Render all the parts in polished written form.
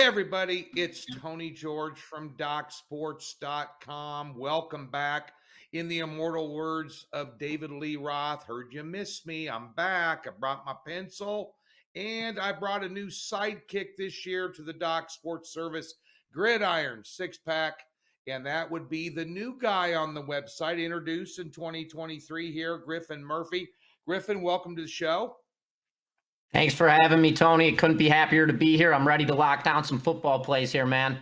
Hey everybody, it's Tony George from DocSports.com. Welcome back. In the immortal words of David Lee Roth, heard you miss me. I'm back. I brought my pencil and I brought a new sidekick this year to the Doc Sports Service, Gridiron 6-pack. And that would be the new guy on the website introduced in 2023 here, Griffin Murphy. Griffin, welcome to the show. Thanks for having me, Tony. Couldn't be happier to be here. I'm ready to lock down some football plays here, man.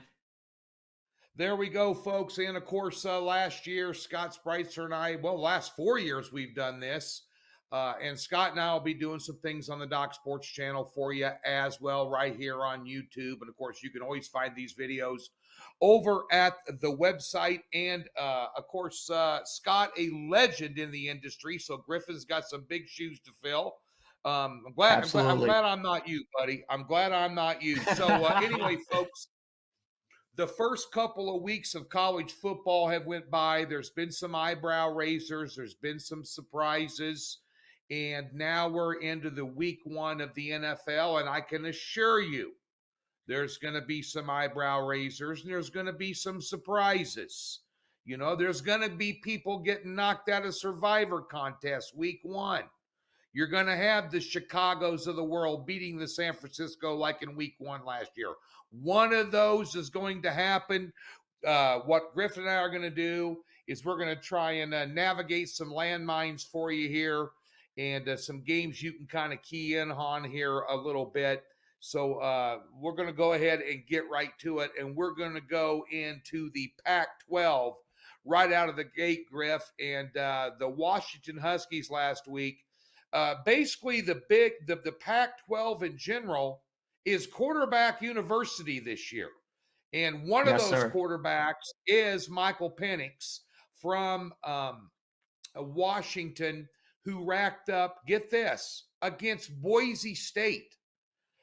There we go, folks. And of course, last year, Scott Spreitzer and I, last 4 years we've done this. And Scott and I will be doing some things on the Doc Sports channel for you as well, right here on YouTube. And of course, you can always find these videos over at the website. And of course, Scott, a legend in the industry. So Griffin's got some big shoes to fill. I'm glad I'm not you, buddy. I'm glad I'm not you. So anyway, folks, the first couple of weeks of college football have went by. There's been some eyebrow raisers. There's been some surprises. And now we're into the week one of the NFL. And I can assure you there's going to be some eyebrow raisers and there's going to be some surprises. You know, there's going to be people getting knocked out of Survivor contest week one. You're going to have the Chicagos of the world beating the San Francisco like in week one last year. One of those is going to happen. What Griffin and I are going to do is we're going to try and navigate some landmines for you here and some games you can kind of key in on here a little bit. So we're going to go ahead and get right to it. And we're going to go into the Pac-12 right out of the gate, Griff. And the Washington Huskies last week. Basically, the Pac-12 in general is quarterback university this year. And one of those quarterbacks is Michael Penix from Washington, who racked up, get this, against Boise State.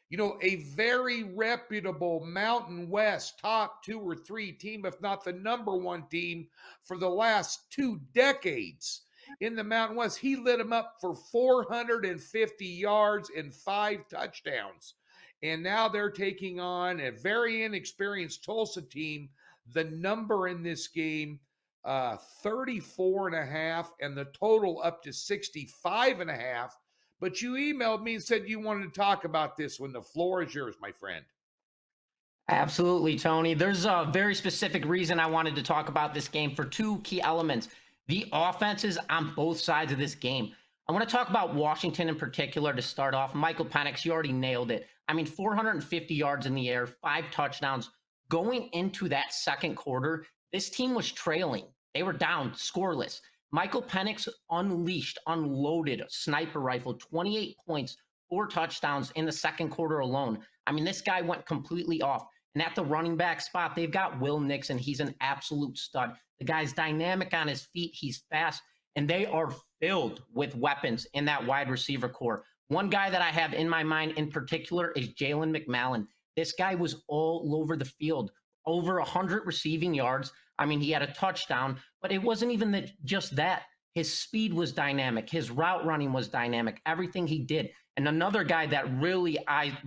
You know, a very reputable Mountain West top 2 or 3 team, if not the number one team for the last 2 decades. In the Mountain West, he lit him up for 450 yards and 5 touchdowns. And now they're taking on a very inexperienced Tulsa team. The number in this game, 34.5, and the total up to 65.5. But you emailed me and said you wanted to talk about this one. The floor is yours, my friend. Absolutely, Tony. There's a very specific reason I wanted to talk about this game for 2 key elements. The offenses on both sides of this game. I want to talk about Washington in particular to start off. Michael Penix, you already nailed it. I mean, 450 yards in the air, 5 touchdowns. Going into that second quarter, this team was trailing. They were down, scoreless. Michael Penix unloaded a sniper rifle, 28 points, 4 touchdowns in the second quarter alone. I mean, this guy went completely off. And at the running back spot, they've got Will Nixon. He's an absolute stud. The guy's dynamic on his feet. He's fast. And they are filled with weapons in that wide receiver core. One guy that I have in my mind in particular is Jalen McMillan. This guy was all over the field, over 100 receiving yards. I mean, he had a touchdown, but it wasn't even just that. His speed was dynamic. His route running was dynamic. Everything he did. And another guy that really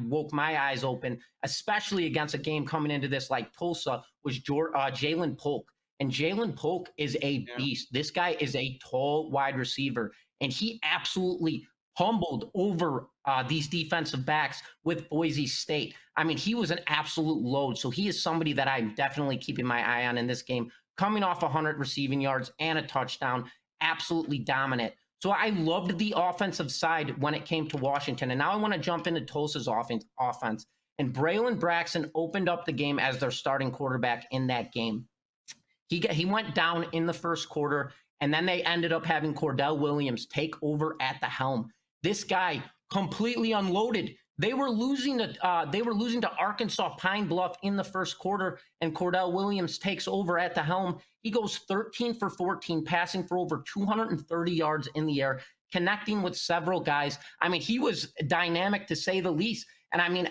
woke my eyes open, especially against a game coming into this like Tulsa, was Jalen Polk. And Jalen Polk is a beast. This guy is a tall wide receiver, and he absolutely humbled over these defensive backs with Boise State. I mean, he was an absolute load. So he is somebody that I'm definitely keeping my eye on in this game. Coming off 100 receiving yards and a touchdown, absolutely dominant. So I loved the offensive side when it came to Washington. And now I want to jump into Tulsa's offense. And Braylon Braxton opened up the game as their starting quarterback in that game. He went down in the first quarter, and then they ended up having Cordell Williams take over at the helm. This guy completely unloaded. They were losing to Arkansas Pine Bluff in the first quarter, and Cordell Williams takes over at the helm. He goes 13 for 14, passing for over 230 yards in the air, connecting with several guys. I mean, he was dynamic to say the least. And I mean,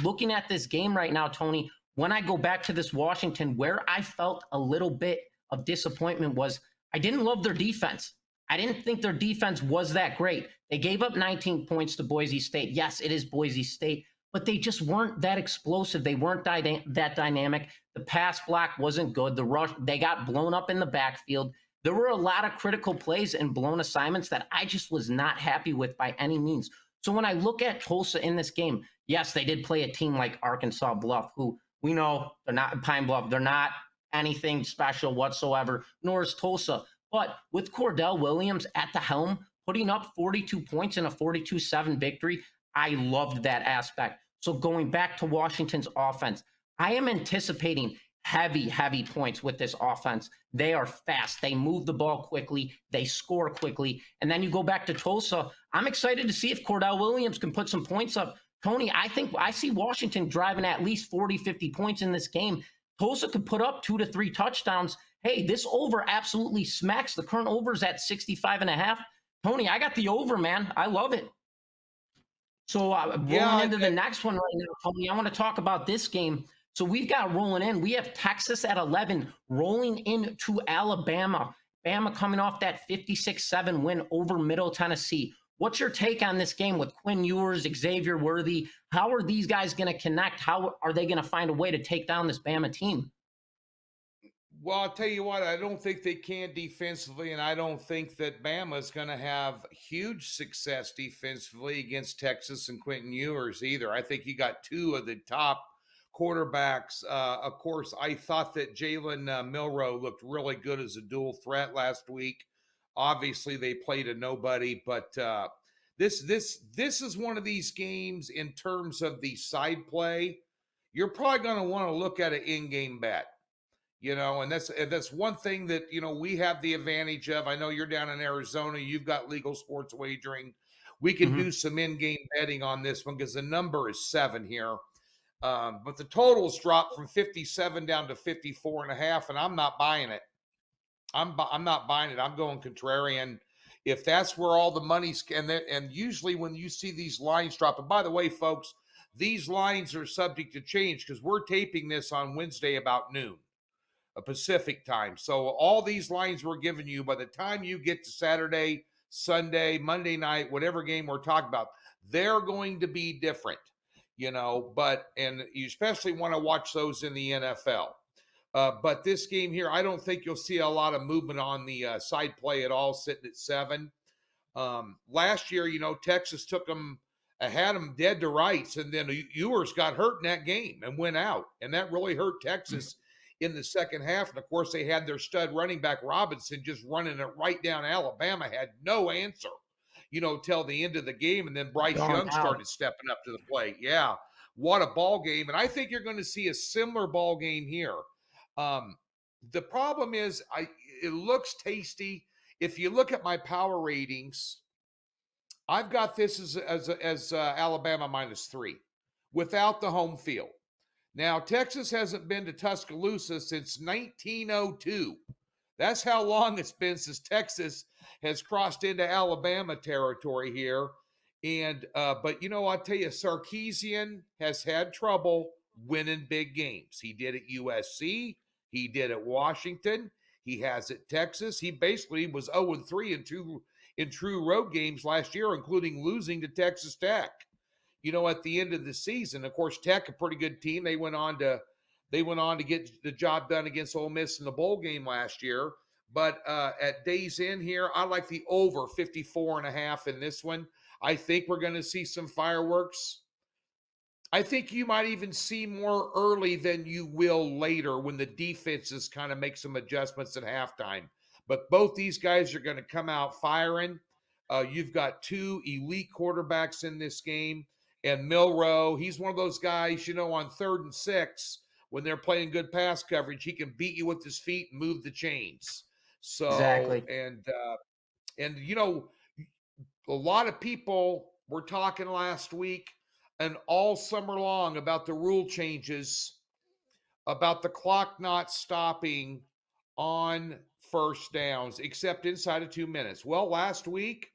looking at this game right now, Tony, when I go back to this Washington, where I felt a little bit of disappointment was I didn't love their defense. I didn't think their defense was that great. They gave up 19 points to Boise State. Yes, it is Boise State, but they just weren't that explosive. They weren't that dynamic. The pass block wasn't good. The rush, they got blown up in the backfield. There were a lot of critical plays and blown assignments that I just was not happy with by any means. So when I look at Tulsa in this game, yes, they did play a team like Arkansas Bluff, who we know they're not Pine Bluff. They're not anything special whatsoever, nor is Tulsa. But with Cordell Williams at the helm, putting up 42 points in a 42-7 victory, I loved that aspect. So going back to Washington's offense, I am anticipating heavy points with this offense. They are fast. They move the ball quickly. They score quickly. And then you go back to Tulsa. I'm excited to see if Cordell Williams can put some points up. Tony, I think I see Washington driving at least 40, 50 points in this game. Tulsa could put up 2 to 3 touchdowns. Hey, this over absolutely smacks. The current over is at 65.5. Tony, I got the over, man. I love it. So rolling into the next one right now, Tony, I want to talk about this game. So we've got rolling in. We have Texas at 11, rolling into Alabama. Bama coming off that 56-7 win over Middle Tennessee. What's your take on this game with Quinn Ewers, Xavier Worthy? How are these guys going to connect? How are they going to find a way to take down this Bama team? Well, I'll tell you what, I don't think they can defensively, and I don't think that Bama's going to have huge success defensively against Texas and Quentin Ewers either. I think you got two of the top quarterbacks. Of course, I thought that Jalen Milroe looked really good as a dual threat last week. Obviously, they played a nobody, but this is one of these games in terms of the side play. You're probably going to want to look at an in-game bet. And that's one thing that, we have the advantage of. I know you're down in Arizona. You've got legal sports wagering. We can do some in-game betting on this one because the number is 7 here. But the totals dropped from 57 down to 54.5, and I'm not buying it. I'm not buying it. I'm going contrarian. If that's where all the money's and usually when you see these lines drop, and by the way, folks, these lines are subject to change because we're taping this on Wednesday about noon. Pacific time. So all these lines we're giving you, by the time you get to Saturday, Sunday, Monday night, whatever game we're talking about, they're going to be different, and you especially want to watch those in the NFL. But this game here, I don't think you'll see a lot of movement on the side play at all, sitting at 7. Last year, Texas had them dead to rights, and then Ewers got hurt in that game and went out, and that really hurt Texas in the second half. And of course, they had their stud running back Robinson just running it right down. Alabama had no answer, till the end of the game. And then Bryce Young started stepping up to the plate. Yeah, what a ball game. And I think you're going to see a similar ball game here. The problem is it looks tasty. If you look at my power ratings, I've got this as Alabama -3 without the home field. Now, Texas hasn't been to Tuscaloosa since 1902. That's how long it's been since Texas has crossed into Alabama territory here. And but I'll tell you, Sarkisian has had trouble winning big games. He did at USC, he did at Washington, he has at Texas. He basically was 0-3 in true road games last year, including losing to Texas Tech. At the end of the season. Of course, Tech, a pretty good team. They went on to get the job done against Ole Miss in the bowl game last year. But at days in here, I like the over 54.5 in this one. I think we're going to see some fireworks. I think you might even see more early than you will later when the defenses kind of make some adjustments at halftime. But both these guys are going to come out firing. You've got 2 elite quarterbacks in this game. And Milroe, he's one of those guys, on 3rd and 6, when they're playing good pass coverage, he can beat you with his feet and move the chains. So, exactly. And a lot of people were talking last week and all summer long about the rule changes, about the clock not stopping on first downs, except inside of 2 minutes. Well, last week,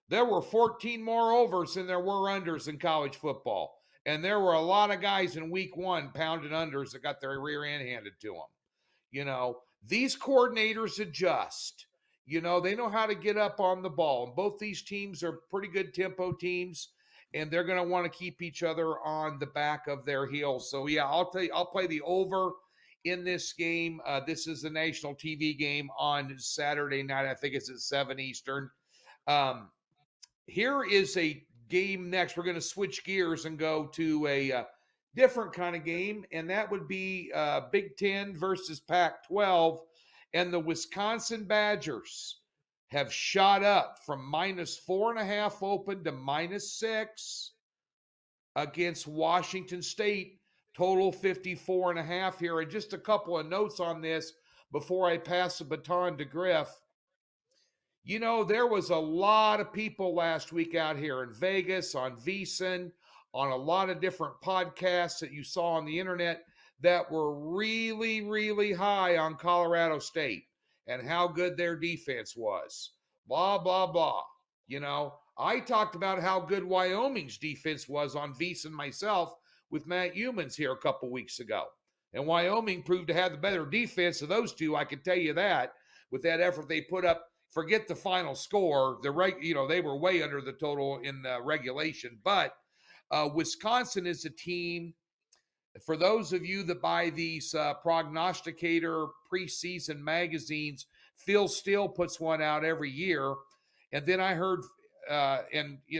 there were 14 more overs than there were unders in college football. And there were a lot of guys in week 1 pounding unders that got their rear end handed to them. These coordinators adjust. They know how to get up on the ball. And both these teams are pretty good tempo teams. and they're going to want to keep each other on the back of their heels. So yeah, I'll play the over in this game. This is a national TV game on Saturday night. I think it's at 7 Eastern. Here is a game next. We're going to switch gears and go to a different kind of game, and that would be Big Ten versus Pac-12. And the Wisconsin Badgers have shot up from -4.5 open to -6 against Washington State. Total 54.5 here. And just a couple of notes on this before I pass the baton to Griff. You know, there was a lot of people last week out here in Vegas, on VSiN, on a lot of different podcasts that you saw on the internet that were really, really high on Colorado State and how good their defense was. Blah, blah, blah. You know, I talked about how good Wyoming's defense was on VSiN myself with Matt Humans here a couple weeks ago. And Wyoming proved to have the better defense of those two, I can tell you that, with that effort they put up. Forget the final score. They were way under the total in the regulation. But Wisconsin is a team, for those of you that buy these prognosticator preseason magazines, Phil Steele puts one out every year. And then I heard,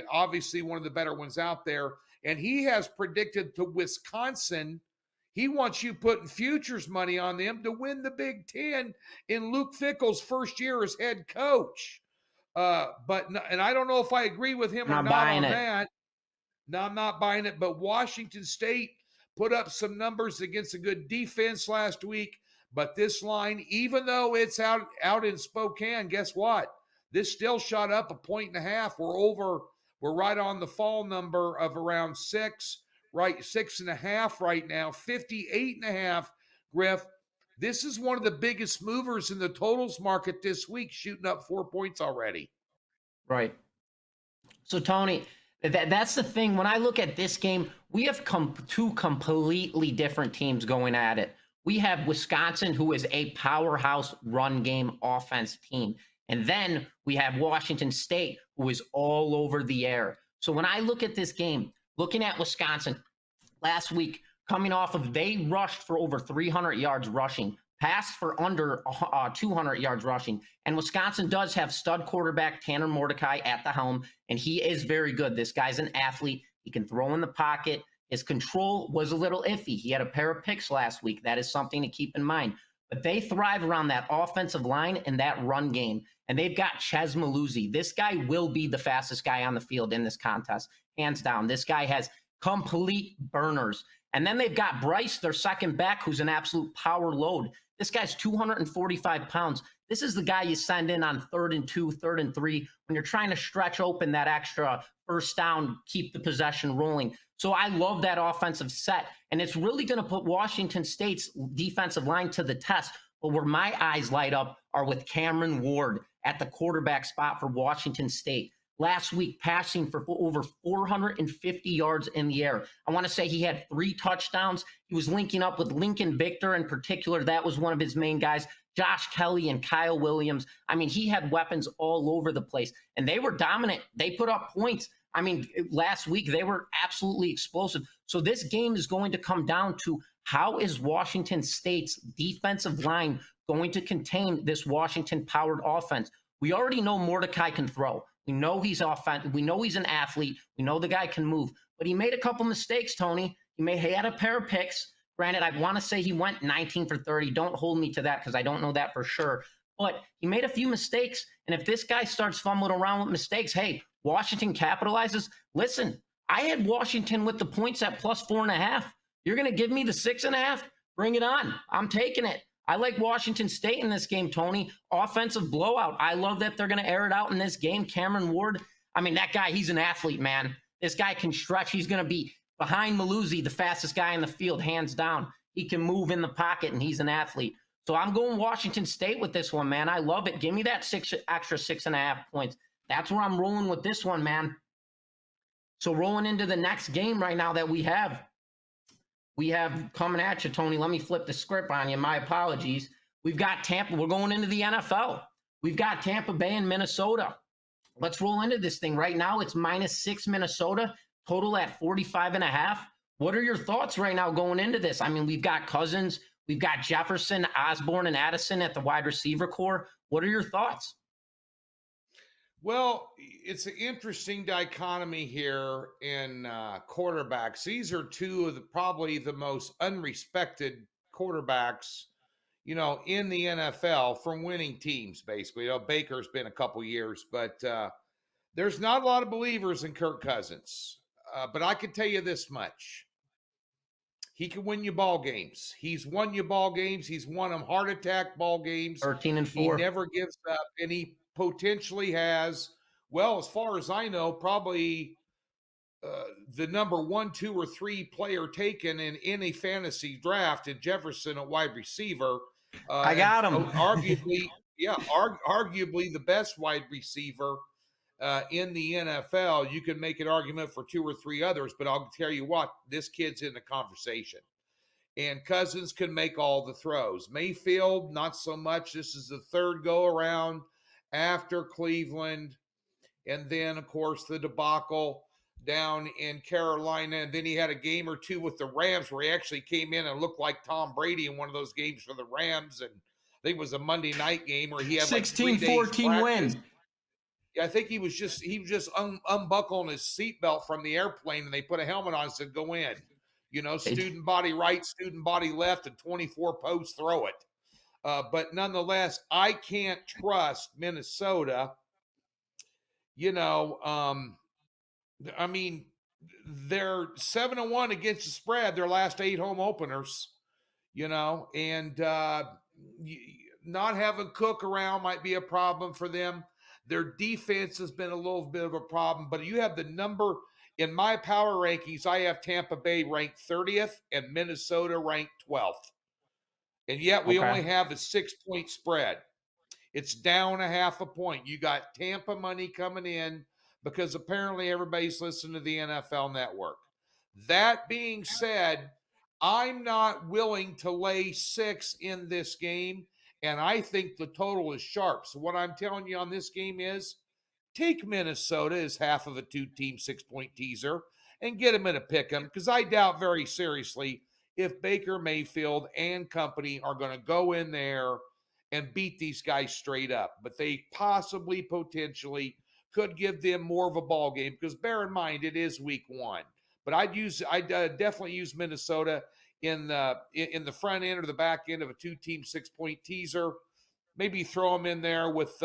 obviously one of the better ones out there, and he has predicted to Wisconsin, he wants you putting futures money on them to win the Big Ten in Luke Fickell's first year as head coach. And I don't know if I agree with him or not on that. No, I'm not buying it. But Washington State put up some numbers against a good defense last week. But this line, even though it's out in Spokane, guess what? This still shot up 1.5. We're right on the fall number of around 6. Right, 6.5 right now, 58.5. Griff, this is one of the biggest movers in the totals market this week, shooting up 4 points already. Right. So, Tony, that's the thing. When I look at this game, we have two completely different teams going at it. We have Wisconsin, who is a powerhouse run game offense team. And then we have Washington State, who is all over the air. So when I look at this game, looking at Wisconsin last week, coming off of, they rushed for over 300 yards rushing, passed for under 200 yards rushing. And Wisconsin does have stud quarterback Tanner Mordecai at the helm, and he is very good. This guy's an athlete. He can throw in the pocket. His control was a little iffy. He had a pair of picks last week. That is something to keep in mind. But they thrive around that offensive line and that run game. And they've got Ches Maluzzi. This guy will be the fastest guy on the field in this contest, hands down. This guy has complete burners. And then they've got Bryce, their second back, who's an absolute power load. This guy's 245 pounds. This is the guy you send in on 3rd and 2, 3rd and 3, when you're trying to stretch open that extra first down, keep the possession rolling. So I love that offensive set. And it's really going to put Washington State's defensive line to the test. But where my eyes light up are with Cameron Ward at the quarterback spot for Washington State. Last week, passing for over 450 yards in the air. I want to say he had 3 touchdowns. He was linking up with Lincoln Victor in particular. That was one of his main guys. Josh Kelly and Kyle Williams. I mean, he had weapons all over the place. And they were dominant. They put up points. I mean, last week, they were absolutely explosive. So this game is going to come down to, how is Washington State's defensive line going to contain this Washington-powered offense? We already know Mordecai can throw. We know he's offensive. We know he's an athlete. We know the guy can move. But he made a couple mistakes, Tony. He had a pair of picks. Granted, I want to say he went 19 for 30. Don't hold me to that because I don't know that for sure. But he made a few mistakes. And if this guy starts fumbling around with mistakes, hey, Washington capitalizes. Listen, I had Washington with the points at +4.5. You're going to give me the 6.5? Bring it on. I'm taking it. I like Washington State in this game, Tony. Offensive blowout. I love that they're going to air it out in this game. Cameron Ward, I mean, that guy, he's an athlete, man. This guy can stretch. He's going to be behind Maluzzi, the fastest guy in the field, hands down. He can move in the pocket, and he's an athlete. So I'm going Washington State with this one, man. I love it. Give me that extra 6.5 points. That's where I'm rolling with this one, man. So rolling into the next game right now that we have coming at you, Tony. Let me flip the script on you. My apologies. We've got Tampa. We're going into the NFL. We've got Tampa Bay and Minnesota. Let's roll into this thing. Right now, it's -6 Minnesota, total at 45.5. What are your thoughts right now going into this? I mean, we've got Cousins, we've got Jefferson, Osborne, and Addison at the wide receiver core. What are your thoughts? Well, it's an interesting dichotomy here in quarterbacks. These are two of probably the most unrespected quarterbacks, in the NFL from winning teams, basically. Baker's been a couple years, but there's not a lot of believers in Kirk Cousins. But I can tell you this much. He can win you ball games. He's won you ball games. He's won them heart attack ball games. 13 and He 4. never gives up, and he potentially has, well, as far as I know, probably the number 1, 2, or 3 player taken in any fantasy draft in Jefferson at wide receiver. I got him. Arguably, yeah, arguably the best wide receiver in the NFL. You can make an argument for 2 or 3 others, but I'll tell you what, this kid's in the conversation. And Cousins can make all the throws. Mayfield, not so much. This is the third go around after Cleveland. And then, of course, the debacle down in Carolina. And then he had a game or two with the Rams where he actually came in and looked like Tom Brady in one of those games for the Rams. And I think it was a Monday night game where he had 16-14 win. Yeah, I think he was just unbuckling his seatbelt from the airplane, and they put a helmet on and said, "Go in." Student body right, student body left, and 24 posts, throw it. But nonetheless, I can't trust Minnesota. I mean, they're 7-1 against the spread, their last 8 home openers, and not having Cook around might be a problem for them. Their defense has been a little bit of a problem, but you have the number in my power rankings. I have Tampa Bay ranked 30th and Minnesota ranked 12th. And yet we only have a 6-point spread. It's down a half a point. You got Tampa money coming in because apparently everybody's listening to the NFL Network. That being said, I'm not willing to lay 6 in this game, and I think the total is sharp. So what I'm telling you on this game is take Minnesota as half of a 2-team 6-point teaser and get them in a pick 'em, because I doubt very seriously if Baker Mayfield and company are going to go in there and beat these guys straight up. But they possibly, potentially could give them more of a ball game, because bear in mind, it is week 1. But I'd definitely use Minnesota in the front end or the back end of a 2-team 6-point teaser. Maybe throw them in there with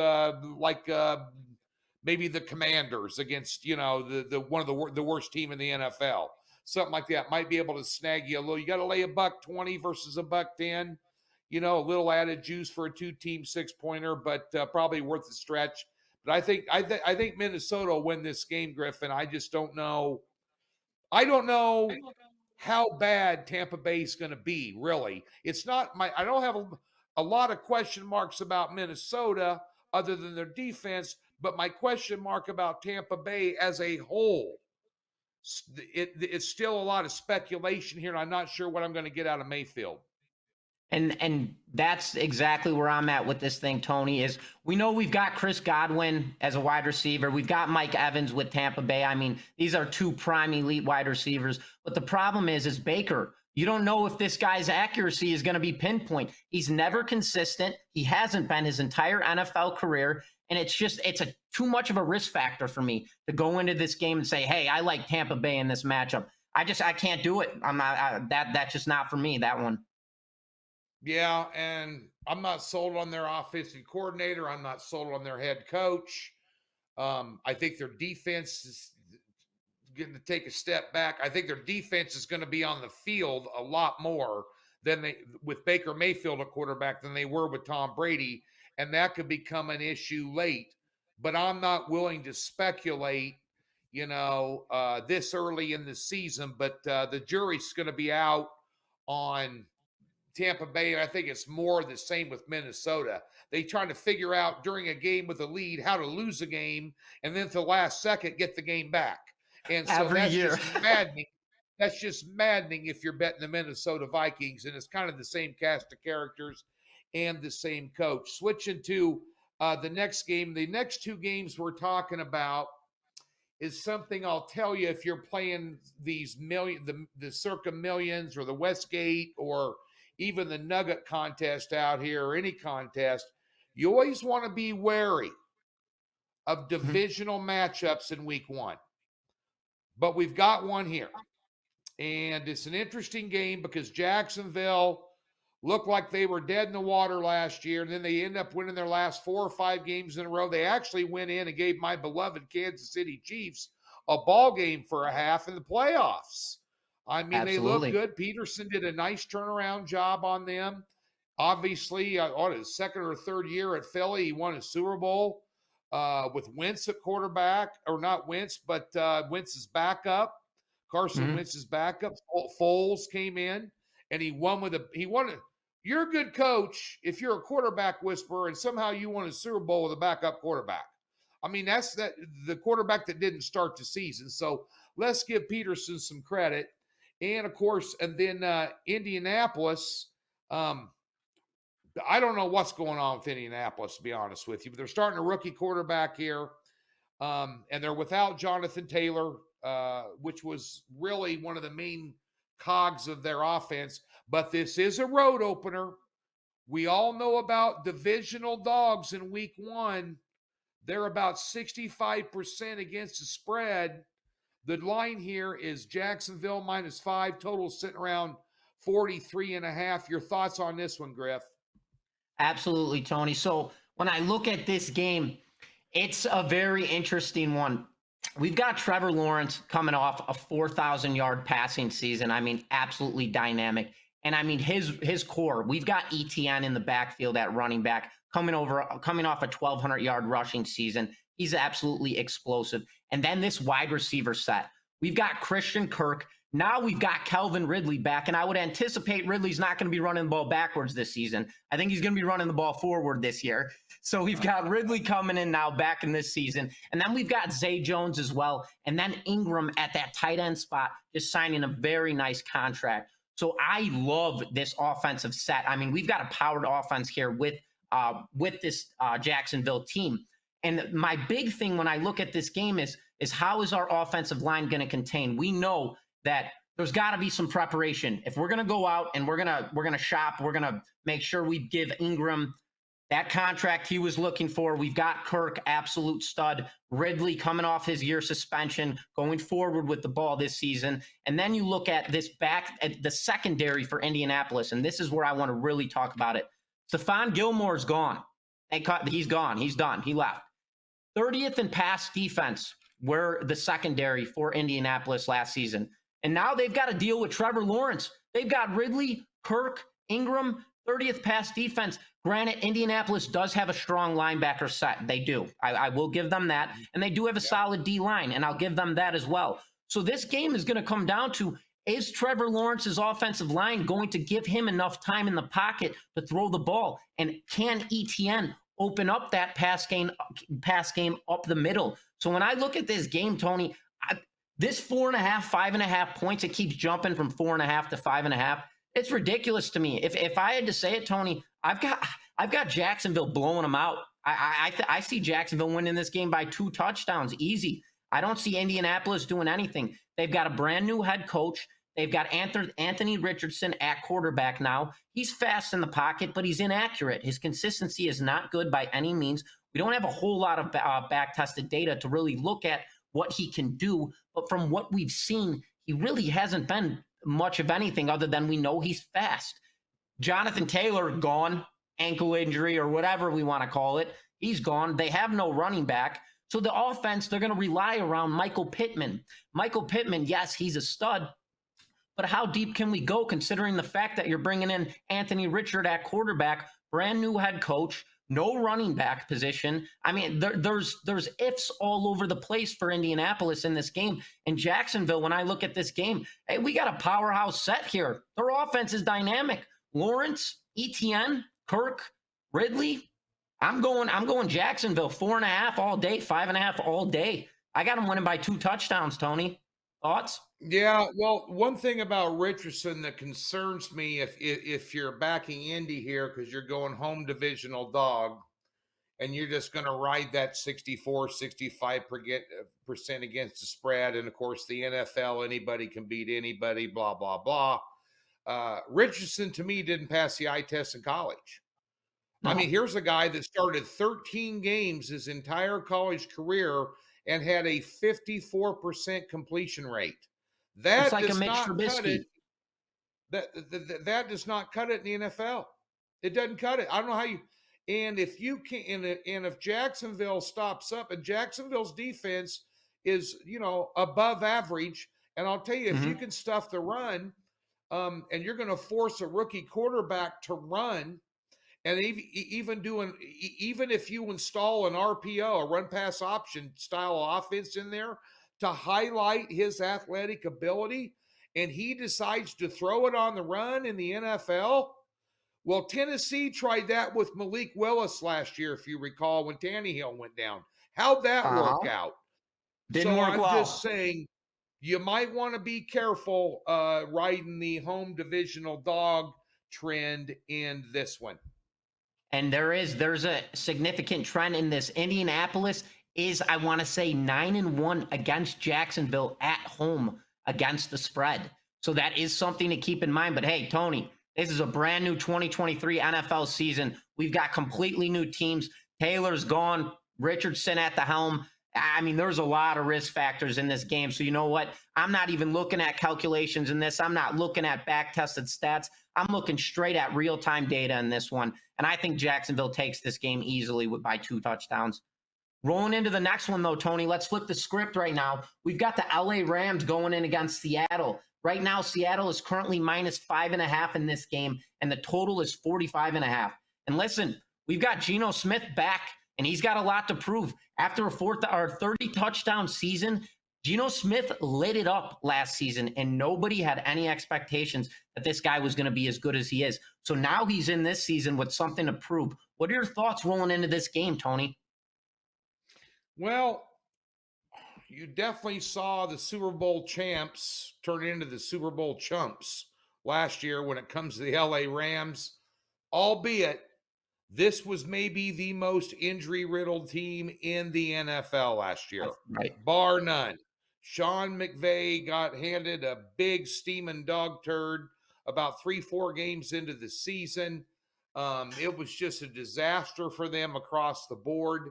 maybe the Commanders against the one of the worst team in the NFL. Something like that might be able to snag you a little. You got to lay $1.20 versus $1.10. A little added juice for a 2-team 6-pointer, but probably worth the stretch. But I think Minnesota will win this game, Griffin. I just don't know. I don't know how bad Tampa Bay is going to be, really. It's not I don't have a lot of question marks about Minnesota other than their defense, but my question mark about Tampa Bay as a whole, it's still a lot of speculation here, and I'm not sure what I'm going to get out of Mayfield. And that's exactly where I'm at with this thing, Tony, is we know we've got Chris Godwin as a wide receiver. We've got Mike Evans with Tampa Bay. I mean, these are 2 prime elite wide receivers. But the problem is Baker. You don't know if this guy's accuracy is going to be pinpoint. He's never consistent. He hasn't been his entire NFL career. And it's too much of a risk factor for me to go into this game and say, hey, I like Tampa Bay in this matchup. I can't do it. That's just not for me, that one. Yeah, and I'm not sold on their offensive coordinator. I'm not sold on their head coach. I think their defense is going to take a step back. I think their defense is going to be on the field a lot more with Baker Mayfield at quarterback than they were with Tom Brady, and that could become an issue late. But I'm not willing to speculate, this early in the season. But the jury's going to be out on Tampa Bay. I think it's more the same with Minnesota. They trying to figure out during a game with a lead how to lose a game, and then to the last second get the game back. And so just maddening. That's just maddening if you're betting the Minnesota Vikings, and it's kind of the same cast of characters and the same coach. Switching to the next game, the next 2 games we're talking about is something I'll tell you if you're playing these the circa millions or the Westgate or even the Nugget contest out here or any contest, you always want to be wary of Mhm. divisional matchups in week one. But we've got one here. And it's an interesting game because Jacksonville looked like they were dead in the water last year. And then they end up winning their last 4 or 5 games in a row. They actually went in and gave my beloved Kansas City Chiefs a ball game for a half in the playoffs. I mean, they look Absolutely. good. Peterson did a nice turnaround job on them. Obviously, on his second or third year at Philly, he won a Super Bowl with Wentz at quarterback, or not Wentz, but Wentz's backup. Carson Mhm. Wentz's backup. Foles came in and he won with a. He won. You're a good coach if you're a quarterback whisperer and somehow you won a Super Bowl with a backup quarterback. I mean, that's the quarterback that didn't start the season. So let's give Peterson some credit. And of course, and then Indianapolis. I don't know what's going on with Indianapolis, to be honest with you, but they're starting a rookie quarterback here. And they're without Jonathan Taylor, which was really one of the main cogs of their offense. But this is a road opener. We all know about divisional dogs in week one. They're about 65% against the spread. The line here is Jacksonville -5, total sitting around 43.5. Your thoughts on this one, Griff? Absolutely, Tony. So when I look at this game, it's a very interesting one. We've got Trevor Lawrence coming off a 4,000-yard passing season. I mean, absolutely dynamic. And I mean, his core. We've got ETN in the backfield at running back coming off a 1,200-yard rushing season. He's absolutely explosive. And then this wide receiver set. We've got Christian Kirk. Now we've got Calvin Ridley back, and I would anticipate Ridley's not going to be running the ball backwards this season. I think he's going to be running the ball forward this year. So we've got Ridley coming in now back in this season. And then we've got Zay Jones as well. And then Ingram at that tight end spot, just signing a very nice contract. So I love this offensive set. I mean, we've got a powered offense here with this Jacksonville team. And my big thing when I look at this game is how is our offensive line going to contain? We know that there's got to be some preparation. If we're going to go out and we're going to shop, we're going to make sure we give Ingram that contract he was looking for. We've got Kirk, absolute stud. Ridley coming off his year suspension, going forward with the ball this season. And then you look at this back at the secondary for Indianapolis, and this is where I want to really talk about it. Stephon Gilmore's gone. He's gone. He's done. He left. 30th in pass defense were the secondary for Indianapolis last season. And now they've got to deal with Trevor Lawrence. They've got Ridley, Kirk, Ingram, 30th pass defense. Granted, Indianapolis does have a strong linebacker set. They do. I will give them that. And they do have a solid D line, and I'll give them that as well. So this game is going to come down to, is Trevor Lawrence's offensive line going to give him enough time in the pocket to throw the ball? And can ETN open up that pass game up the middle? So when I look at this game, Tony, this 4.5, 5.5 points, it keeps jumping from 4.5 to 5.5. It's ridiculous to me. If I had to say it, Tony, I've got Jacksonville blowing them out. I see Jacksonville winning this game by 2 touchdowns, easy. I don't see Indianapolis doing anything. They've got a brand new head coach. They've got Anthony Richardson at quarterback now. He's fast in the pocket, but he's inaccurate. His consistency is not good by any means. We don't have a whole lot of back-tested data to really look at what he can do. But from what we've seen, he really hasn't been much of anything other than we know he's fast. Jonathan Taylor, gone, ankle injury or whatever we want to call it. He's gone. They have no running back. So the offense, they're going to rely around Michael Pittman. Michael Pittman, yes, he's a stud. But how deep can we go considering the fact that you're bringing in Anthony Richard at quarterback, brand new head coach, no running back position? I mean, there's ifs all over the place for Indianapolis in this game. And Jacksonville, when I look at this game, hey, we got a powerhouse set here. Their offense is dynamic. Lawrence, ETN, Kirk, Ridley. I'm going Jacksonville 4.5 all day, 5.5 all day. I got them winning by 2 touchdowns, Tony. Thoughts? Yeah, well, one thing about Richardson that concerns me if you're backing Indy here because you're going home divisional dog and you're just going to ride that 64, 65% against the spread. And of course, the NFL, anybody can beat anybody, blah, blah, blah. Richardson, to me, didn't pass the eye test in college. I mean, No, here's a guy that started 13 games his entire college career and had a 54% completion rate. it's That like a does Mitch not cut it. Trubisky. That does not cut it in the NFL. It doesn't cut it. I don't know how you. And if you can, and if Jacksonville stops up, and Jacksonville's defense is above average, and I'll tell you, if you Mhm. can stuff the run, and you're going to force a rookie quarterback to run, and even if you install an RPO, a run pass option style offense in there to highlight his athletic ability, and he decides to throw it on the run in the NFL. Well, Tennessee tried that with Malik Willis last year, if you recall, when Tannehill went down. How'd that work Uh-huh. out? Didn't So work I'm just well. saying you might want to be careful riding the home divisional dog trend in this one. And there's a significant trend in this. Indianapolis is, I want to say, 9-1 against Jacksonville at home against the spread. So that is something to keep in mind. But hey, Tony, this is a brand new 2023 NFL season. We've got completely new teams. Taylor's gone, Richardson at the helm. I mean, there's a lot of risk factors in this game. So you know what? I'm not even looking at calculations in this. I'm not looking at back tested stats. I'm looking straight at real time data in this one. And I think Jacksonville takes this game easily by 2 touchdowns. Rolling into the next one, though, Tony, let's flip the script right now. We've got the LA Rams going in against Seattle. Right now, Seattle is currently -5.5 in this game, and the total is 45.5. And listen, we've got Geno Smith back, and he's got a lot to prove. After a 30 touchdown season, Geno Smith lit it up last season, and nobody had any expectations that this guy was going to be as good as he is. So now he's in this season with something to prove. What are your thoughts rolling into this game, Tony? Well, you definitely saw the Super Bowl champs turn into the Super Bowl chumps last year when it comes to the LA Rams, albeit this was maybe the most injury riddled team in the NFL last year, Right. bar none. Sean McVay got handed a big steaming dog turd about 3-4 games into the season. It was just a disaster for them across the board.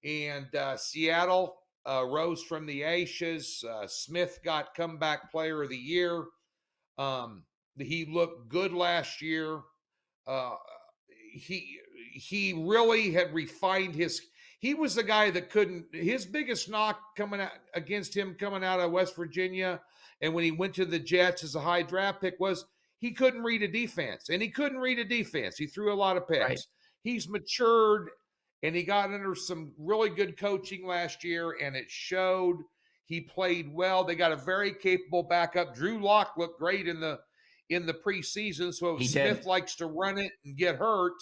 And Seattle rose from the ashes. Smith got comeback player of the year. He looked good last year. Uh, he really had refined his. He was the guy that couldn't. His biggest knock coming out against him coming out of West Virginia, and when he went to the Jets as a high draft pick, was he couldn't read a defense, and he couldn't read a defense. He threw a lot of Right. picks. He's matured, and he got under some really good coaching last year, and it showed. He played well. They got a very capable backup. Drew Lock looked great in the preseason. So if He Smith did. likes to run it and get hurt,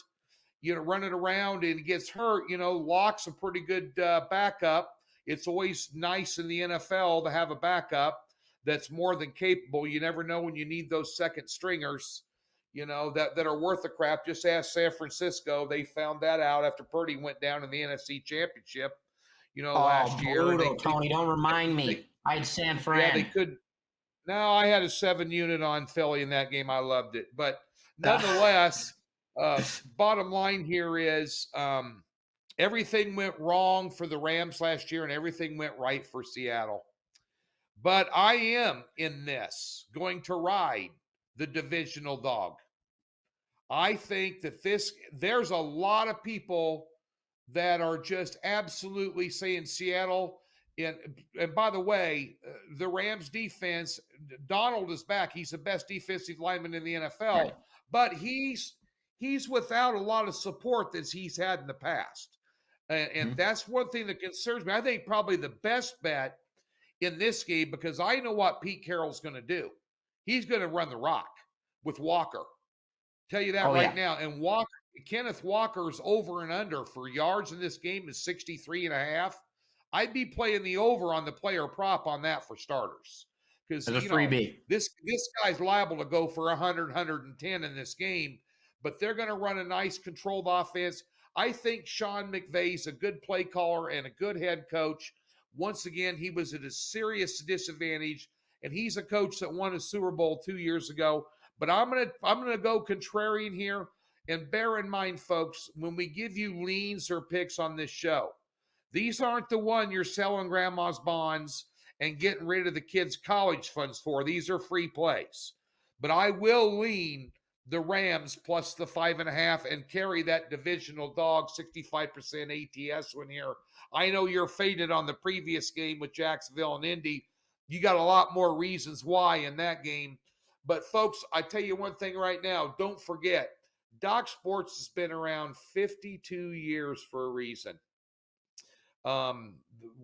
run it around and gets hurt, Lock's a pretty good backup. It's always nice in the NFL to have a backup that's more than capable. You never know when you need those second stringers, that are worth the crap. Just ask San Francisco. They found that out after Purdy went down in the NFC Championship, Oh, last year. And brutal, Tony. Don't remind they me. I had San they Fran. could. No, I had a 7 unit on Philly in that game. I loved it. But nonetheless, bottom line here is everything went wrong for the Rams last year and everything went right for Seattle. But I am in this going to ride the divisional dog. I think that there's a lot of people that are just absolutely saying Seattle. And by the way, the Rams defense, Donald is back. He's the best defensive lineman in the NFL, Right. but he's without a lot of support that he's had in the past. And Mhm. that's one thing that concerns me. I think probably the best bet in this game, because I know what Pete Carroll's going to do. He's going to run the rock with Walker. Tell you that Oh, right yeah. now. And Kenneth Walker's over and under for yards in this game is 63.5. I'd be playing the over on the player prop on that for starters. Because, As a freebie. this guy's liable to go for 100, 110 in this game, but they're going to run a nice controlled offense. I think Sean McVay's a good play caller and a good head coach. Once again, he was at a serious disadvantage, and he's a coach that won a Super Bowl 2 years ago. But I'm gonna go contrarian here. And bear in mind, folks, when we give you leans or picks on this show, these aren't the one you're selling grandma's bonds and getting rid of the kids' college funds for. These are free plays. But I will lean the Rams plus the 5.5 and carry that divisional dog 65% ATS win here. I know you're faded on the previous game with Jacksonville and Indy. You got a lot more reasons why in that game. But folks, I tell you one thing right now, don't forget, Doc Sports has been around 52 years for a reason.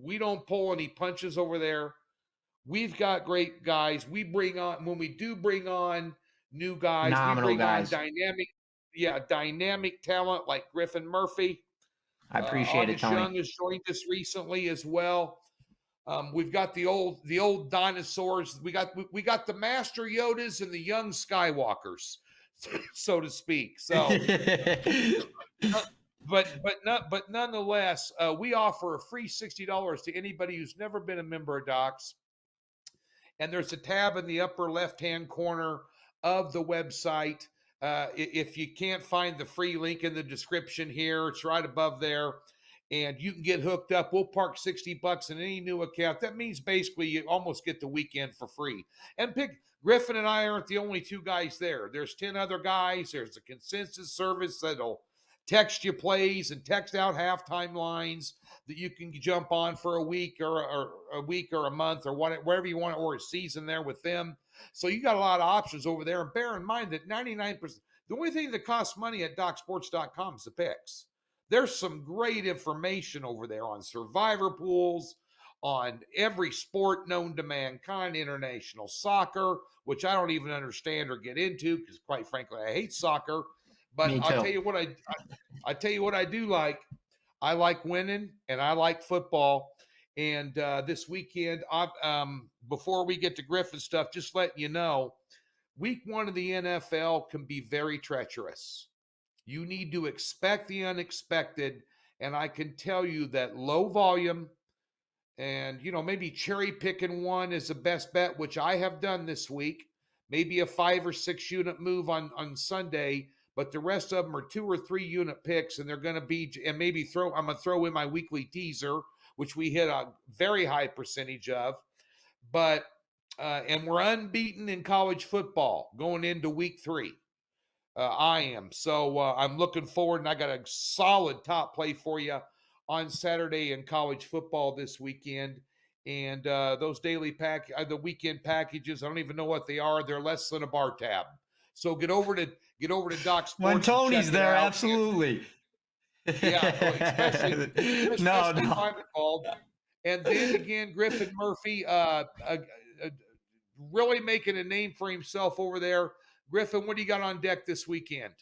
We don't pull any punches over there. We've got great guys. We bring on, when we do bring on new guys, Phenomenal we bring guys. on dynamic talent like Griffin Murphy. I appreciate it, August Tony. Young has joined us recently as well. We've got the old dinosaurs. We got the Master Yodas and the young Skywalkers, so to speak. So, but nonetheless, we offer a free $60 to anybody who's never been a member of Docs. And there's a tab in the upper left-hand corner of the website. If you can't find the free link in the description here, it's right above there. And you can get hooked up. We'll park $60 in any new account. That means basically you almost get the weekend for free. And Griffin and I aren't the only two guys there. There's 10 other guys. There's a consensus service that'll text you plays and text out halftime lines that you can jump on for a week or a month or whatever you want, or a season there with them. So you got a lot of options over there. And bear in mind that 99%, the only thing that costs money at DocSports.com is the picks. There's some great information over there on survivor pools, on every sport known to mankind, international soccer, which I don't even understand or get into because, quite frankly, I hate soccer. But I'll tell you what I tell you what I do like. I like winning and I like football. And this weekend, before we get to Griffin stuff, just letting you know, week 1 of the NFL can be very treacherous. You need to expect the unexpected. And I can tell you that low volume and, maybe cherry picking one is the best bet, which I have done this week. Maybe a 5 or 6 unit move on Sunday, but the rest of them are 2 or 3 unit picks. And they're going to be, and maybe I'm going to throw in my weekly teaser, which we hit a very high percentage of. But, and we're unbeaten in college football going into week 3. I am. So I'm looking forward, and I got a solid top play for you on Saturday in college football this weekend. And those the weekend packages, I don't even know what they are. They're less than a bar tab. So get over to Doc Sports. When Tony's there, absolutely. Yeah, especially if I'm involved. And then again, Griffin Murphy, really making a name for himself over there. Griffin, what do you got on deck this weekend?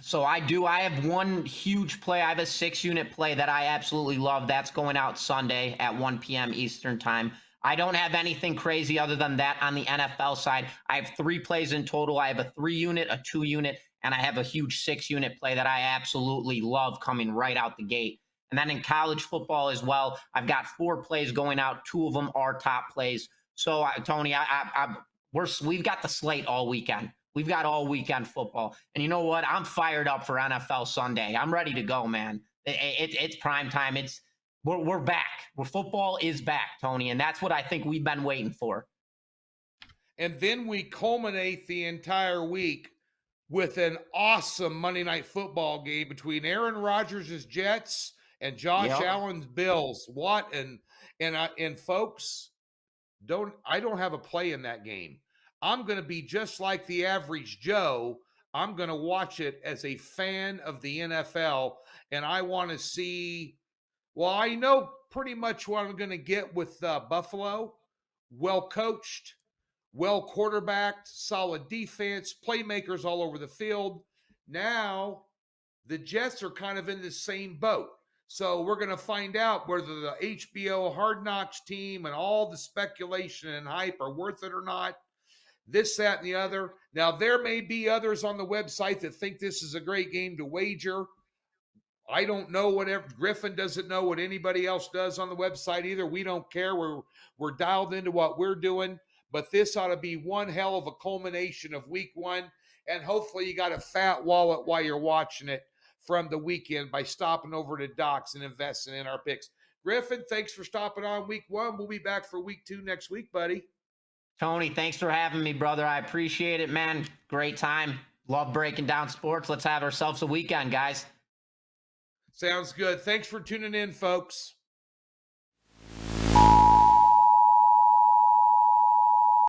So I have one huge play. I have a 6-unit play that I absolutely love. That's going out Sunday at 1 p.m. Eastern time. I don't have anything crazy other than that on the NFL side. I have 3 plays in total. I have a 3-unit, a 2-unit, and I have a huge 6-unit play that I absolutely love coming right out the gate. And then in college football as well, I've got 4 plays going out. 2 of them are top plays. So Tony, we've got the slate all weekend. We've got all weekend football. And you know what? I'm fired up for NFL Sunday. I'm ready to go, man. It's prime time. We're back. Football is back, Tony. And that's what I think we've been waiting for. And then we culminate the entire week with an awesome Monday Night Football game between Aaron Rodgers' Jets and Josh Allen's Bills. What? And folks, I don't have a play in that game. I'm going to be just like the average Joe. I'm going to watch it as a fan of the NFL, and I want to see, I know pretty much what I'm going to get with Buffalo. Well coached, well quarterbacked, solid defense, playmakers all over the field. Now, the Jets are kind of in the same boat. So we're going to find out whether the HBO Hard Knocks team and all the speculation and hype are worth it or not. This, that, and the other. Now, there may be others on the website that think this is a great game to wager. I don't know whatever Griffin doesn't know what anybody else does on the website either. We don't care. We're dialed into what we're doing, but this ought to be one hell of a culmination of week one. And hopefully you got a fat wallet while you're watching it from the weekend by stopping over to Docs and investing in our picks. Griffin, thanks for stopping on week one. We'll be back for week two next week, buddy. Tony, thanks for having me, brother. I appreciate it, man. Great time. Love breaking down sports. Let's have ourselves a weekend, guys. Sounds good. Thanks for tuning in, folks.